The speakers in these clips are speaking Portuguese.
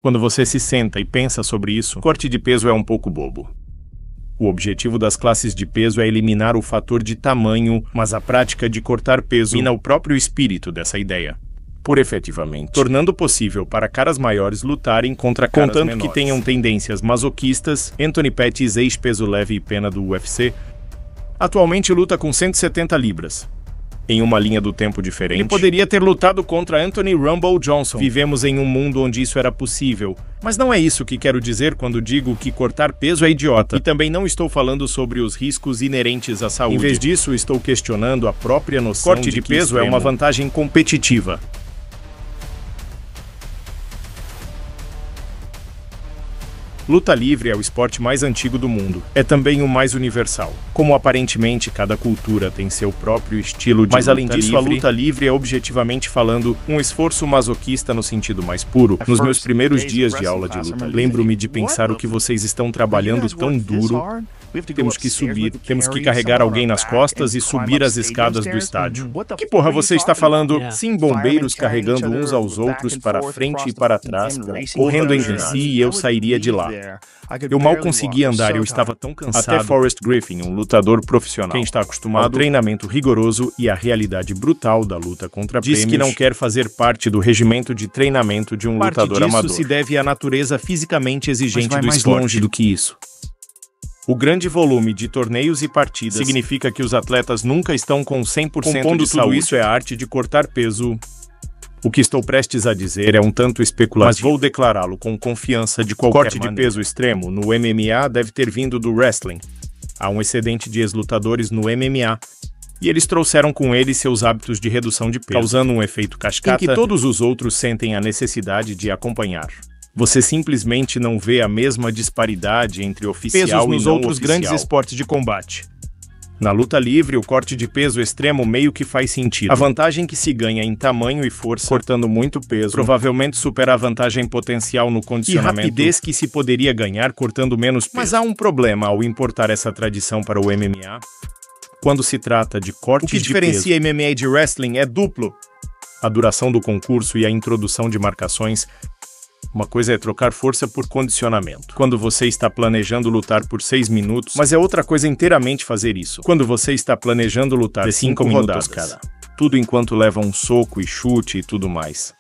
Quando você se senta e pensa sobre isso, corte de peso é um pouco bobo. O objetivo das classes de peso é eliminar o fator de tamanho, mas a prática de cortar peso mina o próprio espírito dessa ideia, por efetivamente tornando possível para caras maiores lutarem contra caras menores. Contanto que tenham tendências masoquistas, Anthony Pettis, ex-peso leve e pena do UFC, atualmente luta com 170 libras. Em uma linha do tempo diferente, ele poderia ter lutado contra Anthony Rumble Johnson. Vivemos em um mundo onde isso era possível. Mas não é isso que quero dizer quando digo que cortar peso é idiota. E também não estou falando sobre os riscos inerentes à saúde. Em vez disso, estou questionando a própria noção de que corte de peso é uma vantagem competitiva. Luta livre é o esporte mais antigo do mundo. É também o mais universal. Como aparentemente cada cultura tem seu próprio estilo de luta livre. Mas além disso, a luta livre é objetivamente falando um esforço masoquista no sentido mais puro. Nos meus primeiros dias de aula de luta, lembro-me de pensar o que vocês estão trabalhando tão duro. Temos que subir, temos que carregar alguém nas costas e subir as escadas do estádio. Que porra você está falando? Sim, bombeiros carregando uns aos outros para frente e para trás, correndo entre si, e eu sairia de lá. Eu mal conseguia andar, eu estava tão cansado. Até Forrest Griffin, um lutador profissional, quem está acostumado ao treinamento rigoroso e à realidade brutal da luta contra prêmios, diz que não quer fazer parte do regimento de treinamento de um lutador amador. Isso se deve à natureza fisicamente exigente do esporte. Mais longe do que isso. O grande volume de torneios e partidas significa que os atletas nunca estão com 100% de saúde. Tudo isso é a arte de cortar peso. O que estou prestes a dizer é um tanto especulativo, mas vou declará-lo com confiança de qualquer maneira. O corte de peso extremo no MMA deve ter vindo do wrestling. Há um excedente de ex-lutadores no MMA, e eles trouxeram com eles seus hábitos de redução de peso, causando um efeito cascata em que todos os outros sentem a necessidade de acompanhar. Você simplesmente não vê a mesma disparidade entre oficial pesos e nos outros grandes esportes de combate. Na luta livre, o corte de peso extremo meio que faz sentido. A vantagem que se ganha em tamanho e força, cortando muito peso, provavelmente supera a vantagem potencial no condicionamento e rapidez que se poderia ganhar cortando menos peso. Mas há um problema ao importar essa tradição para o MMA. Quando se trata de corte de peso, o que diferencia MMA de wrestling é duplo. A duração do concurso e a introdução de marcações. Uma coisa é trocar força por condicionamento, quando você está planejando lutar por 6 minutos, mas é outra coisa inteiramente fazer isso, quando você está planejando lutar de 5 minutos cada. Tudo enquanto leva um soco e chute e tudo mais.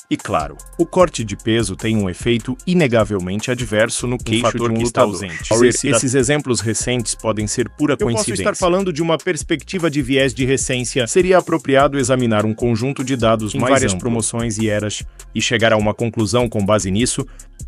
E claro, o corte de peso tem um efeito inegavelmente adverso no queixo de um lutador. Esses exemplos recentes podem ser pura coincidência. Eu posso estar falando de uma perspectiva de viés de recência. Seria apropriado examinar um conjunto de dados em várias promoções e eras e chegar a uma conclusão com base nisso,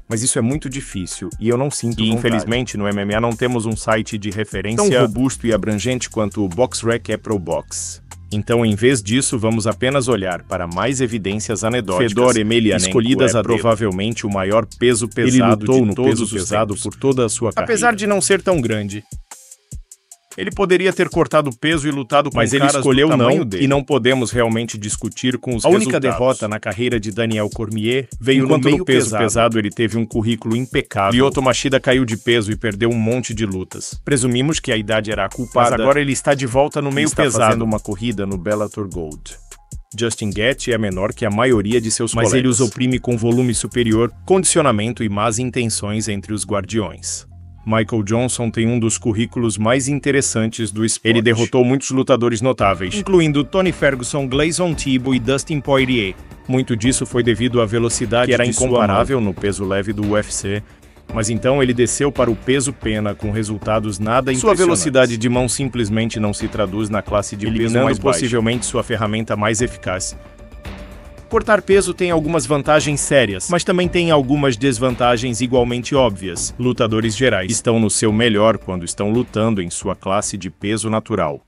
mas isso é muito difícil e eu não sinto vontade. Infelizmente no MMA não temos um site de referência tão robusto e abrangente quanto o BoxRec é pro Box. Então, em vez disso, vamos apenas olhar para mais evidências anedóticas, Fedor Emelianenko escolhidas a provavelmente o maior peso pesado de no peso pesado por toda a sua carreira. Apesar de não ser tão grande, ele poderia ter cortado peso e lutado com caras do tamanho dele. Mas ele escolheu não, e não podemos realmente discutir com os resultados. A única derrota na carreira de Daniel Cormier veio enquanto no peso pesado ele teve um currículo impecável. Lyoto Machida caiu de peso e perdeu um monte de lutas. Presumimos que a idade era a culpada, mas agora ele está de volta no meio pesado. Está fazendo uma corrida no Bellator Gold. Justin Gaethje é menor que a maioria de seus colegas, mas ele os oprime com volume superior, condicionamento e más intenções entre os guardiões. Michael Johnson tem um dos currículos mais interessantes do esporte. Ele derrotou muitos lutadores notáveis, incluindo Tony Ferguson, Gleison Tibau e Dustin Poirier. Muito disso foi devido à velocidade que era incomparável no peso leve do UFC, mas então ele desceu para o peso pena com resultados nada impressionantes. Sua velocidade de mão simplesmente não se traduz na classe de peso mais possivelmente sua ferramenta mais eficaz. Cortar peso tem algumas vantagens sérias, mas também tem algumas desvantagens igualmente óbvias. Lutadores gerais estão no seu melhor quando estão lutando em sua classe de peso natural.